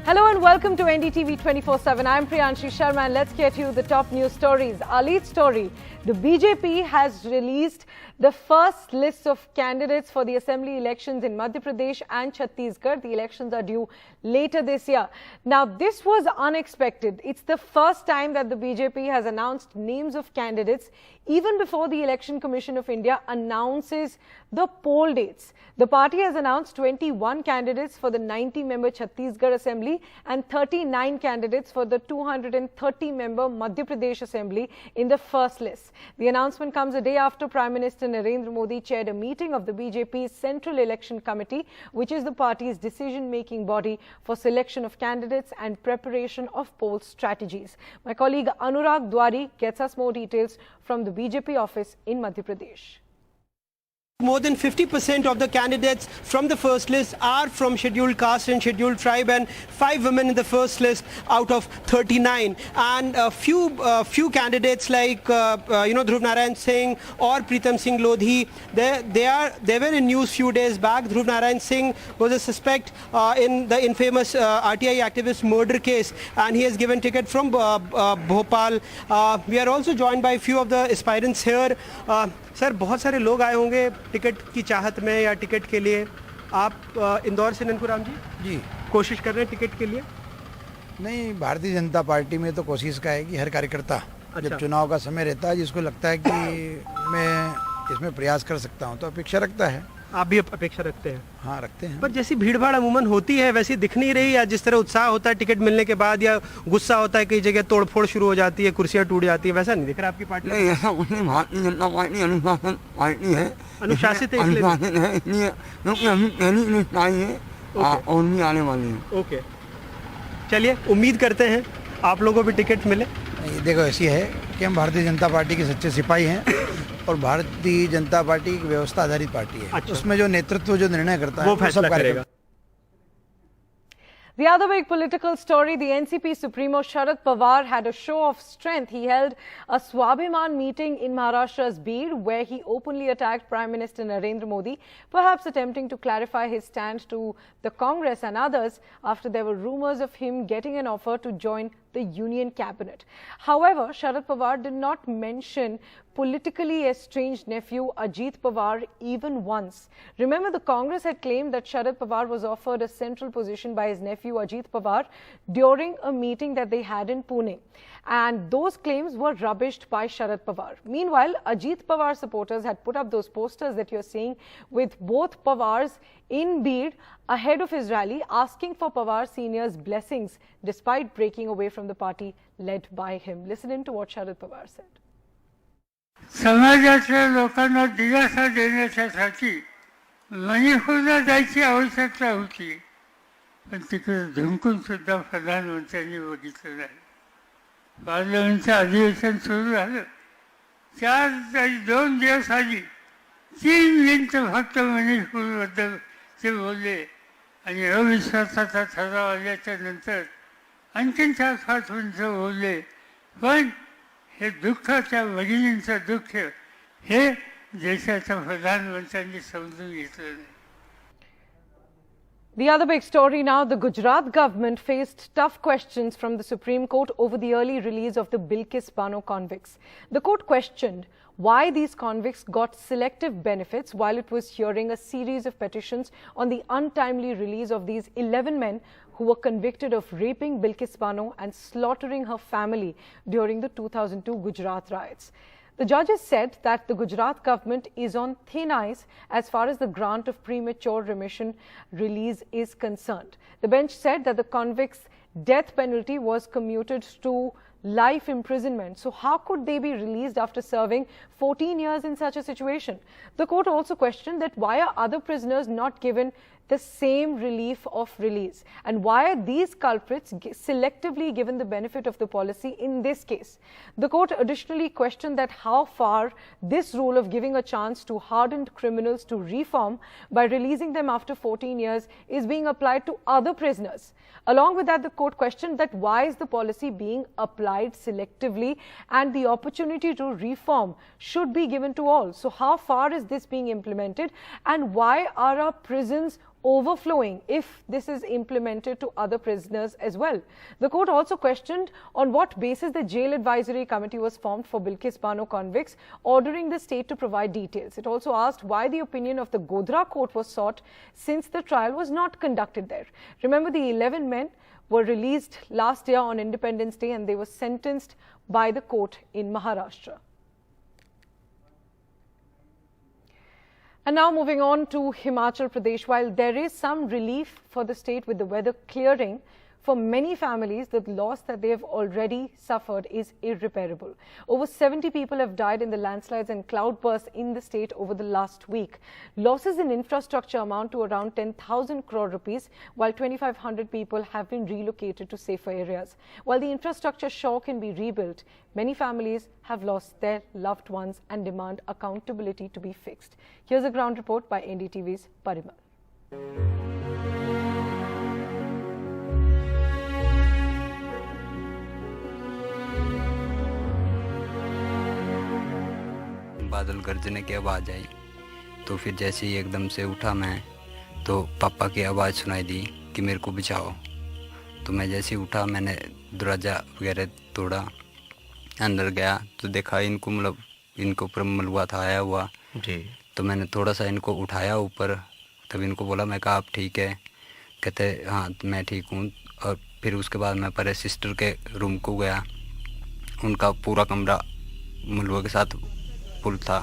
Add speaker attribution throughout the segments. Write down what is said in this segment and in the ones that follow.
Speaker 1: Hello and welcome to NDTV 24/7. I'm Priyanshi Sharma and let's get you the top news stories. Our lead story, the BJP has released the first list of candidates for the assembly elections in Madhya Pradesh and Chhattisgarh. The elections are due later this year. Now, this was unexpected. It's the first time that the BJP has announced names of candidates even before the Election Commission of India announces the poll dates. The party has announced 21 candidates for the 90-member Chhattisgarh Assembly and 39 candidates for the 230-member Madhya Pradesh Assembly in the first list. The announcement comes a day after Prime Minister Narendra Modi chaired a meeting of the BJP's Central Election Committee, which is the party's decision-making body for selection of candidates and preparation of poll strategies. My colleague Anurag Dwari gets us more details from the BJP office in Madhya Pradesh.
Speaker 2: More than 50% of the candidates from the first list are from scheduled caste and scheduled tribe, and 5 women in the first list out of 39. And a few candidates like Dhruv Narayan Singh or Pritam Singh Lodhi, they were in news few days back. Dhruv Narayan Singh was a suspect in the infamous RTI activist murder case, and he has given ticket from Bhopal. We are also joined by a few of the aspirants here. Sir, बहुत सारे लोग आए होंगे ticket की चाहत में या ticket के लिए. आप इंदौर से ननकुराम जी कोशिश कर रहे हैं टिकट के लिए?
Speaker 3: नहीं, भारतीय जनता पार्टी में तो कोशिश का है कि हर कार्यकर्ता जब चुनाव का समय रहता है, जिसको लगता है कि मैं इसमें प्रयास कर सकता हूं, तो अपेक्षा रखता है.
Speaker 2: आप भी अपेक्षा रखते हैं? हाँ,
Speaker 3: रखते हैं.
Speaker 2: पर जैसी भीड़ भाड़ अमूमन होती है वैसी दिख नहीं रही, या जिस तरह उत्साह होता है टिकट मिलने के बाद या गुस्सा होता है, कई जगह तोड़फोड़ शुरू हो जाती है, कुर्सियां टूट जाती है, वैसा नहीं दिख रहा आपकी पार्टी?
Speaker 4: नहीं, ऐसा कुछ नहीं. भारतीय जनता पार्टी अनुशासित पार्टी है.
Speaker 2: अनुशासित है
Speaker 4: इसलिए क्योंकि अभी पहली लिस्ट आई है और भी आने वाली है.
Speaker 2: ओके, चलिए उम्मीद करते हैं आप लोगों को भी टिकट मिले.
Speaker 3: देखो, ऐसी है कि हम भारतीय जनता पार्टी के सच्चे सिपाही हैं और भारतीय जनता पार्टी एक व्यवस्था आधारित पार्टी है.
Speaker 2: अच्छा.
Speaker 3: उसमें जो नेतृत्व जो निर्णय करता है
Speaker 2: वो फैसला करेगा.
Speaker 1: The other big political story, the NCP Supremo Sharad Pawar had a show of strength. He held a Swabhiman meeting in Maharashtra's Beed, where he openly attacked Prime Minister Narendra Modi, perhaps attempting to clarify his stand to the Congress and others after there were rumors of him getting an offer to join the union cabinet. However, Sharad Pawar did not mention politically estranged nephew Ajit Pawar even once. Remember, the Congress had claimed that Sharad Pawar was offered a central position by his nephew Ajit Pawar during a meeting that they had in Pune. And those claims were rubbished by Sharad Pawar. Meanwhile, Ajit Pawar supporters had put up those posters that you're seeing with both Pawars in Beed ahead of his rally, asking for Pawar Senior's blessings despite breaking away from the party led by him. Listen in to what Sharad Pawar said.
Speaker 5: समाजातल्या लोकांना दिलासा देण्यासाठी मणिपूरला जायची आवश्यकता होती, पण तिकडे धुमकून सुद्धा प्रधानमंत्र्यांनी बघितलं नाही. पार्लमेंटचं अधिवेशन सुरू झालं, 2 दिवस आधी 3 मिनिटं फक्त मणिपूरबद्दल ते बोलले आणि अविश्वासाचा ठराव आल्याच्या नंतर आणखीन 4-5 मिनिटं बोलले. पण हे दुःख, त्या भगिनींचं दुःख हे देशाच्या प्रधानमंत्र्यांनी समजून घेतलं नाही.
Speaker 1: The other big story now, the Gujarat government faced tough questions from the Supreme Court over the early release of the Bilkis Bano convicts. The court questioned why these convicts got selective benefits while it was hearing a series of petitions on the untimely release of these 11 men who were convicted of raping Bilkis Bano and slaughtering her family during the 2002 Gujarat riots. The judges said that the Gujarat government is on thin ice as far as the grant of premature remission release is concerned. The bench said that the convicts' death penalty was commuted to life imprisonment. So how could they be released after serving 14 years in such a situation? The court also questioned that why are other prisoners not given the same relief of release, and why are these culprits selectively given the benefit of the policy in this case? The court additionally questioned that how far this rule of giving a chance to hardened criminals to reform by releasing them after 14 years is being applied to other prisoners. Along with that, the court questioned that why is the policy being applied selectively and the opportunity to reform should be given to all. So how far is this being implemented, and why are our prisons overflowing if this is implemented to other prisoners as well. The court also questioned on what basis the jail advisory committee was formed for Bilkis Bano convicts, ordering the state to provide details. It also asked why the opinion of the Godhra court was sought since the trial was not conducted there. Remember, the 11 men were released last year on Independence Day and they were sentenced by the court in Maharashtra. And now moving on to Himachal Pradesh. While there is some relief for the state with the weather clearing, for many families, the loss that they have already suffered is irreparable. Over 70 people have died in the landslides and cloudbursts in the state over the last week. Losses in infrastructure amount to around 10,000 crore rupees, while 2,500 people have been relocated to safer areas. While the infrastructure shore can be rebuilt, many families have lost their loved ones and demand accountability to be fixed. Here's a ground report by NDTV's Parimal.
Speaker 6: बादल गरजने की आवाज़ आई तो फिर जैसे ही एकदम से उठा मैं तो पापा की आवाज़ सुनाई दी कि मेरे को बचाओ। तो मैं जैसे ही उठा मैंने दरवाज़ा वगैरह तोड़ा, अंदर गया तो देखा इनको ऊपर मलबा था आया हुआ जी। तो मैंने थोड़ा सा इनको उठाया ऊपर, तब इनको बोला, मैं कहा आप ठीक है? कहते हाँ मैं ठीक हूँ। और फिर उसके बाद मैं परे सिस्टर के रूम को गया, उनका पूरा कमरा मलबे के साथ पुल था।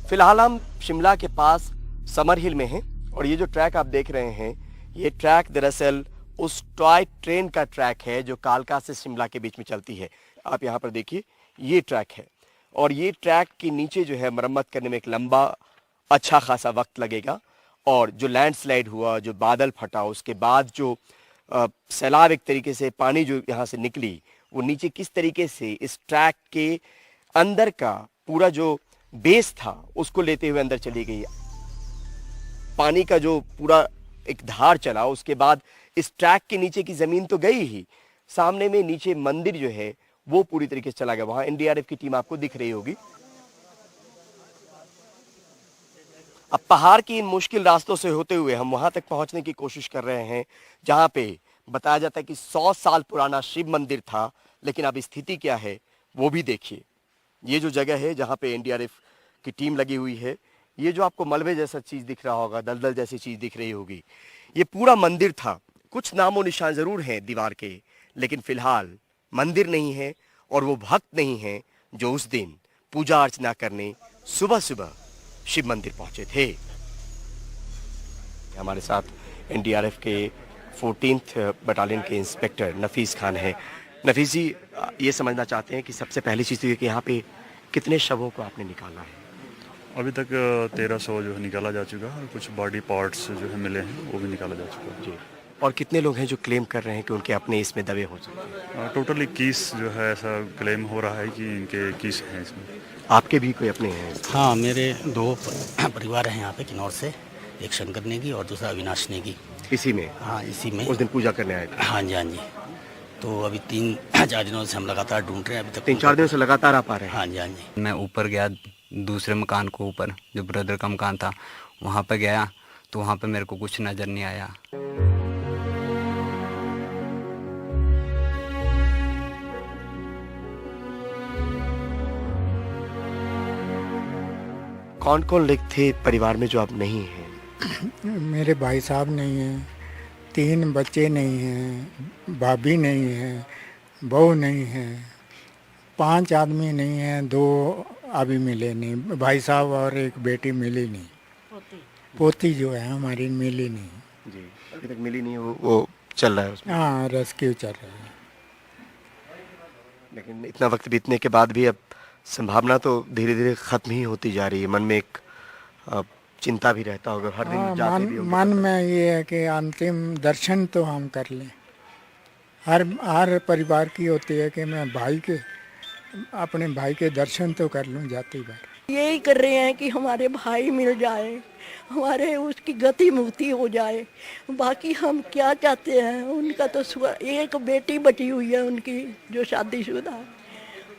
Speaker 7: फिलहाल हम शिमला के पास समर हिल में हैं और ये जो ट्रैक आप देख रहे हैं, ये ट्रैक दरअसल उस टॉय ट्रेन का ट्रैक है जो कालका से शिमला के बीच में चलती है। आप यहाँ पर देखिए, ये ट्रैक है और ये ट्रैक के नीचे जो है मरम्मत करने में एक लंबा अच्छा खासा वक्त लगेगा। और जो लैंडस्लाइड हुआ, जो बादल फटा, उसके बाद जो सैलाब एक तरीके से पानी जो यहाँ से निकली, वो नीचे किस तरीके से इस ट्रैक के अंदर का पूरा जो बेस था उसको लेते हुए अंदर चली गई। पानी का जो पूरा एक धार चला, उसके बाद इस ट्रैक के नीचे की जमीन तो गई ही, सामने में नीचे मंदिर जो है वो पूरी तरीके से चला गया। वहां एनडीआरएफ की टीम आपको दिख रही होगी। अब पहाड़ की इन मुश्किल रास्तों से होते हुए हम वहां तक पहुंचने की कोशिश कर रहे हैं जहां पे बताया जाता है कि 100 साल पुराना शिव मंदिर था, लेकिन अब स्थिति क्या है वो भी देखिए। ये जो जगह है जहां पे एनडीआरएफ की टीम लगी हुई है, ये जो आपको मलबे जैसा चीज दिख रहा होगा, दलदल जैसी चीज दिख रही होगी, ये पूरा मंदिर था। कुछ नामो निशान जरूर हैं दीवार के, लेकिन फिलहाल मंदिर नहीं है और वो भक्त नहीं है जो उस दिन पूजा अर्चना करने सुबह सुबह शिव मंदिर पहुंचे थे। हमारे साथ एनडीआरएफ के 14th बटालियन के इंस्पेक्टर नफीस खान है। नफीस जी, ये समझना चाहते हैं कि सबसे पहली चीज़ तो ये कि यहाँ पे कितने शवों को आपने निकाला है?
Speaker 8: अभी तक 1300 जो है निकाला जा चुका है और कुछ बॉडी पार्ट्स जो है मिले हैं वो भी निकाला जा चुका है जी।
Speaker 7: और कितने लोग हैं जो क्लेम कर रहे हैं कि उनके अपने इसमें दबे हो सकते हैं?
Speaker 8: टोटल 21 जो है ऐसा क्लेम हो रहा है कि इनके 21 हैं इसमें।
Speaker 7: आपके भी कोई अपने हैं?
Speaker 9: हाँ, मेरे 2 परिवार हैं यहाँ पे किन्नौर से, एक शंकर ने की और दूसरा अविनाश ने की।
Speaker 7: इसी में?
Speaker 9: हाँ, इसी में।
Speaker 7: उस दिन पूजा करने आए थे?
Speaker 9: हाँ जी, हाँ जी। तो अभी 3-4 दिनों से हम लगातार ढूंढ रहे हैं। अभी तक
Speaker 7: 3-4 दिनों से लगातार आ पा रहे हैं?
Speaker 9: हाँ जी, हाँ जी।
Speaker 6: मैं ऊपर गया, दूसरे मकान को ऊपर, जो ब्रदर का मकान था वहाँ पे गया तो वहाँ पे मेरे को कुछ नज़र नहीं आया।
Speaker 7: कौन कौन लोग थे परिवार में जो अब नहीं हैं?
Speaker 10: मेरे भाई साहब नहीं हैं, 3 बच्चे नहीं हैं, भाभी नहीं है, बहू नहीं है, 5 आदमी नहीं हैं, 2 अभी मिले नहीं, भाई साहब और एक बेटी मिली नहीं। पोती जो है हमारी मिली नहीं
Speaker 7: जी। अभी तक मिली नहीं, वो चल रहा है उसमें? हाँ,
Speaker 10: रेस्क्यू चल रहा है।
Speaker 7: लेकिन इतना वक्त बीतने के बाद भी अब संभावना तो धीरे धीरे खत्म ही होती जा रही है। मन में एक चिंता भी रहता होगा हर दिन जाते भी होंगे।
Speaker 10: मन में ये है कि अंतिम दर्शन तो हम कर लें। हर परिवार की होती है कि मैं अपने भाई के दर्शन तो कर लूं जाती बार।
Speaker 11: यही कर रहे हैं कि हमारे भाई मिल जाए, हमारे उसकी गति मुक्ति हो जाए। बाकी हम क्या चाहते हैं, उनका तो एक बेटी बची हुई है उनकी जो शादीशुदा है,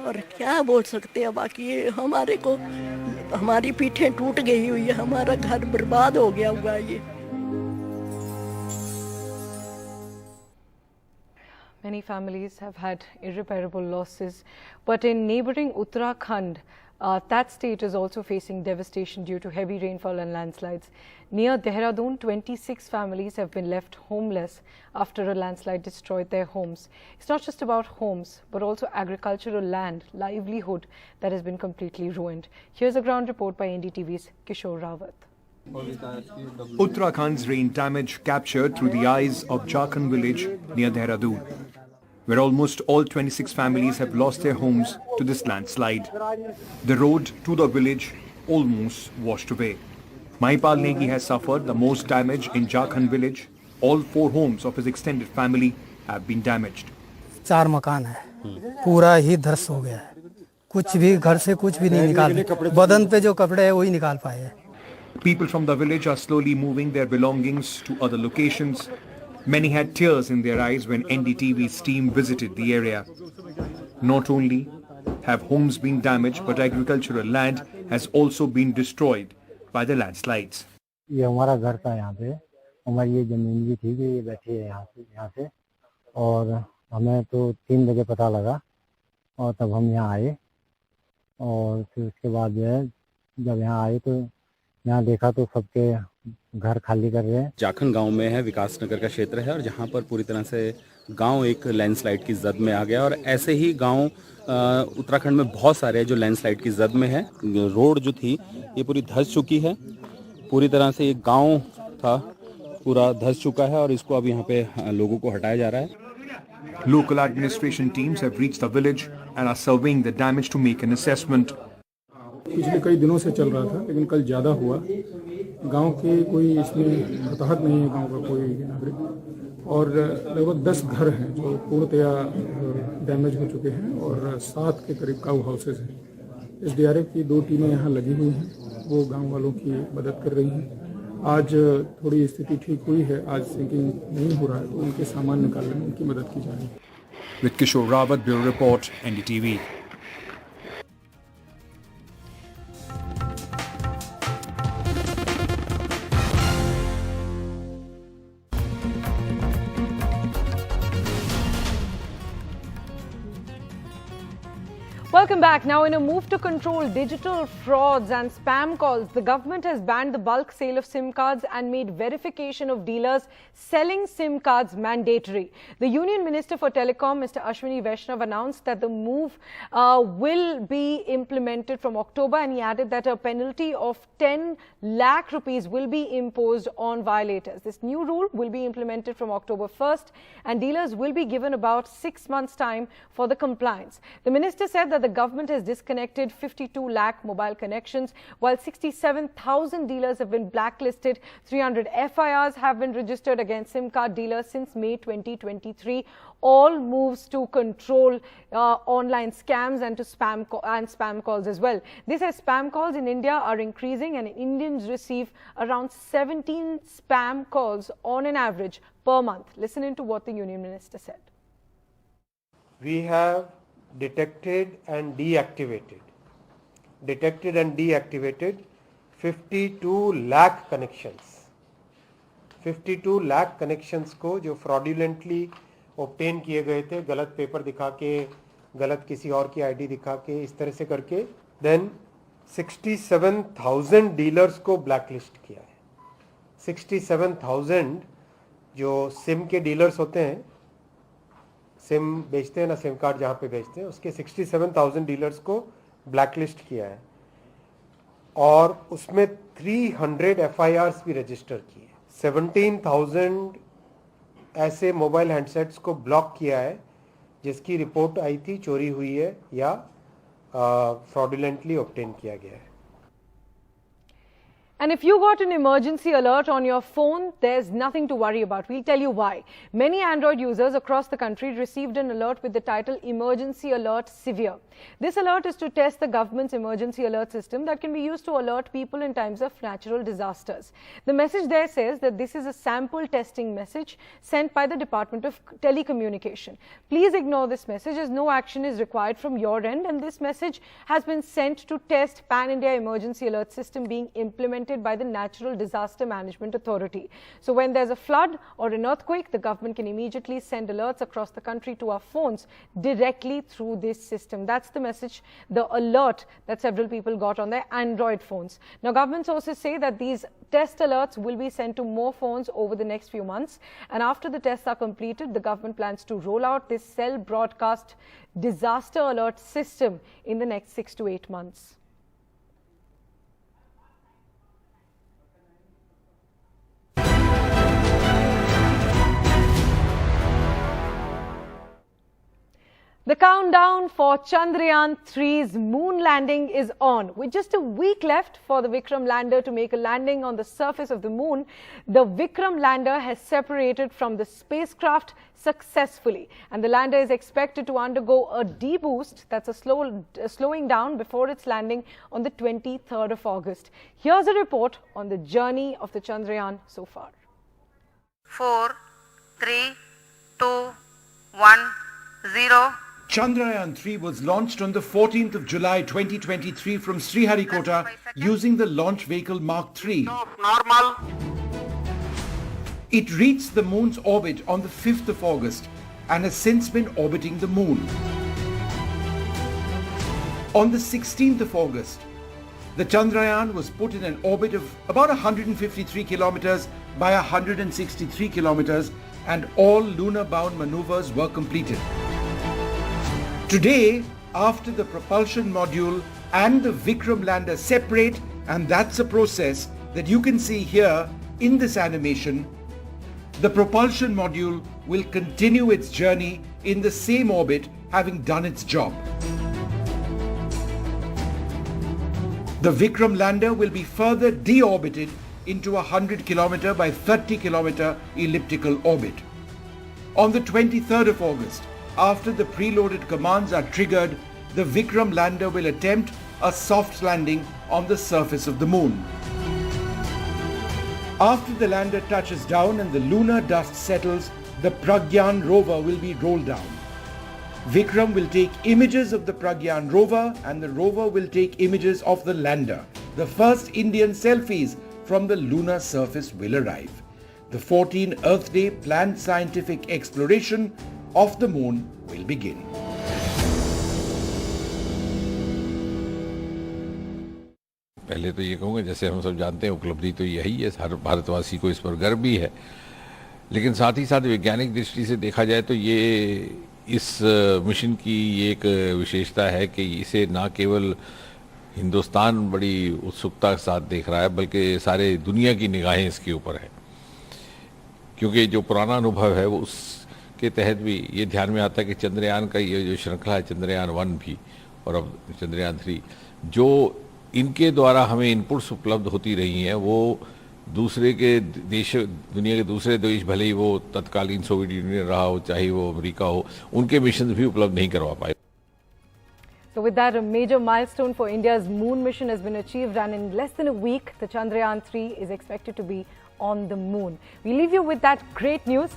Speaker 11: और क्या बोल सकते हैं, बाकी ये हमारे को हमारी पीठें टूट गई हुई है, हमारा घर बर्बाद हो गया हुआ है ये।
Speaker 1: Many families have had irreparable losses, but in neighbouring Uttarakhand, that state is also facing devastation due to heavy rainfall and landslides. Near Dehradun, 26 families have been left homeless after a landslide destroyed their homes. It's not just about homes, but also agricultural land, livelihood that has been completely ruined. Here's a ground report by NDTV's Kishore Rawat.
Speaker 12: Uttarakhand's rain damage captured through the eyes of Jharkhand village near Dehradun, where almost all 26 families have lost their homes to this landslide. The road to the village almost washed away. Mahipal Negi has suffered the most damage in Jharkhand village. All 4 homes of his extended family have been damaged.
Speaker 13: 4 मकान है, पूरा ही ध्वस्त हो गया है, कुछ भी घर से कुछ भी नहीं निकाल, बदन पे जो कपड़े है वही निकाल पाए।
Speaker 12: People from the village are slowly moving their belongings to other locations. Many had tears in their eyes when NDTV's team visited the area. Not only have homes been damaged, but agricultural land has also been destroyed by the landslides.
Speaker 10: ये हमारा घर था, यहाँ पे हमारी ये जमीन भी थी, ये बैठी है यहाँ से और हमें तो 3 बजे पता लगा और तब हम यहाँ आए और फिर उसके बाद जो है जब यहाँ आए तो यहाँ देखा तो सबके घर खाली कर रहे हैं।
Speaker 14: जाखन गांव में है, विकास नगर का क्षेत्र है और जहां पर पूरी तरह से गांव एक लैंडस्लाइड की जद में आ गया और ऐसे ही गांव उत्तराखंड में बहुत सारे जो लैंडस्लाइड की जद में है। रोड जो थी ये पूरी धंस चुकी है, पूरी तरह से ये गांव था पूरा धंस चुका है और इसको अब यहाँ पे लोगों को हटाया जा रहा है।
Speaker 12: Local administration teams have reached the village and are surveying the damage to make an assessment.
Speaker 15: पिछले कई दिनों से चल रहा था, लेकिन कल ज़्यादा हुआ। गांव के कोई इसमें हताहत नहीं है, गांव का कोई नागरिक, और लगभग 10 घर हैं जो पूर्णतया डैमेज हो चुके हैं और 7 के करीब काऊ हाउसेज हैं। SDRF की 2 टीमें यहाँ लगी हुई हैं, वो गांव वालों की मदद कर रही हैं। आज थोड़ी स्थिति ठीक हुई है, आज सिंकिंग नहीं हो रहा है, तो उनके सामान निकालने में उनकी मदद की जा रही है।
Speaker 12: With Kishore Rawat, Bureau Report, NDTV.
Speaker 1: Welcome back. Now, in a move to control digital frauds and spam calls, the government has banned the bulk sale of SIM cards and made verification of dealers selling SIM cards mandatory. The Union Minister for Telecom, Mr. Ashwini Vaishnav, announced that the move will be implemented from October, and he added that a penalty of 10 lakh rupees will be imposed on violators. This new rule will be implemented from October 1st, and dealers will be given about 6 months' time for the compliance. The minister said that the government has disconnected 52 lakh mobile connections, while 67,000 dealers have been blacklisted. 300 FIRs have been registered against SIM card dealers since May 2023. All moves to control online scams and to spam calls as well. They say spam calls in India are increasing, and Indians receive around 17 spam calls on an average per month. Listen into what the Union Minister said.
Speaker 16: We have detected and deactivated 52 lakh connections. 52 lakh connections को जो fraudulently obtain किए गए थे, गलत paper दिखा के, गलत किसी और की आईडी दिखा के, इस तरह से करके, then 67,000 डीलर्स को ब्लैकलिस्ट किया है। 67,000 जो सिम के डीलर्स होते हैं, सिम बेचते हैं ना, सिम कार्ड जहाँ पे बेचते हैं, उसके 67,000 डीलर्स को ब्लैकलिस्ट किया है और उसमें 300 FIRs भी रजिस्टर किए। 17,000 ऐसे मोबाइल हैंडसेट्स को ब्लॉक किया है जिसकी रिपोर्ट आई थी चोरी हुई है या फ्रॉडुलेंटली ऑब्टेन किया गया है।
Speaker 1: And if you got an emergency alert on your phone, there's nothing to worry about. We'll tell you why. Many Android users across the country received an alert with the title Emergency Alert Severe. This alert is to test the government's emergency alert system that can be used to alert people in times of natural disasters. The message there says that this is a sample testing message sent by the Department of Telecommunication. Please ignore this message as no action is required from your end, and this message has been sent to test Pan-India emergency alert system being implemented by the Natural Disaster Management Authority. So when there's a flood or an earthquake, the government can immediately send alerts across the country to our phones directly through this system. That's the message, the alert that several people got on their Android phones. Now, government sources say that these test alerts will be sent to more phones over the next few months. And after the tests are completed, the government plans to roll out this cell broadcast disaster alert system in the next 6 to 8 months. The countdown for Chandrayaan 3's moon landing is on. With just a week left for the Vikram lander to make a landing on the surface of the moon, the Vikram lander has separated from the spacecraft successfully. And the lander is expected to undergo a deboost, that's a slowing down before its landing on the 23rd of August. Here's a report on the journey of the Chandrayaan so far.
Speaker 17: 4, 3, 2, 1, 0.
Speaker 18: Chandrayaan 3 was launched on the 14th of July 2023 from Sriharikota using the launch vehicle Mark III.
Speaker 17: Normal.
Speaker 18: It reached the moon's orbit on the 5th of August and has since been orbiting the moon. On the 16th of August, the Chandrayaan was put in an orbit of about 153 kilometers by 163 kilometers and all lunar-bound maneuvers were completed. Today, after the propulsion module and the Vikram lander separate, and that's a process that you can see here in this animation, the propulsion module will continue its journey in the same orbit, having done its job. The Vikram lander will be further deorbited into a 100 kilometer by 30 kilometer elliptical orbit. On the 23rd of August, after the preloaded commands are triggered, the Vikram lander will attempt a soft landing on the surface of the moon. After the lander touches down and the lunar dust settles, the Pragyan rover will be rolled down. Vikram will take images of the Pragyan rover and the rover will take images of the lander. The first Indian selfies from the lunar surface will arrive. The 14 Earth Day planned scientific exploration of the moon will begin.
Speaker 19: पहले तो ये कहूँगा, जैसे हम सब जानते हैं, उपलब्धि तो यही है, हर भारतवासी को इस पर गर्व भी है, लेकिन साथ ही साथ वैज्ञानिक दृष्टि से देखा जाए तो ये इस मिशन की ये एक विशेषता है कि इसे ना केवल हिंदुस्तान बड़ी उत्सुकता के साथ देख रहा है, बल्कि सारे दुनिया की निगाहें इसके ऊपर है, क्योंकि जो पुराना अनुभव है वो उसके तहत भी ये ध्यान में आता है कि चंद्रयान का ये जो श्रृंखला है, चंद्रयान 1 भी और अब चंद्रयान 3, जो इनके द्वारा हमें इनपुट्स उपलब्ध होती रही हैं, वो दूसरे के देश, दुनिया के दूसरे देश, भले ही वो तत्कालीन सोवियत यूनियन रहा हो, चाहे वो अमेरिका हो, उनके मिशन भी उपलब्ध नहीं करवा पाए.
Speaker 1: So with that, a major milestone for India's moon mission has been achieved, and in less than a week, the Chandrayaan 3 is expected to be on the moon. We leave you with that great news.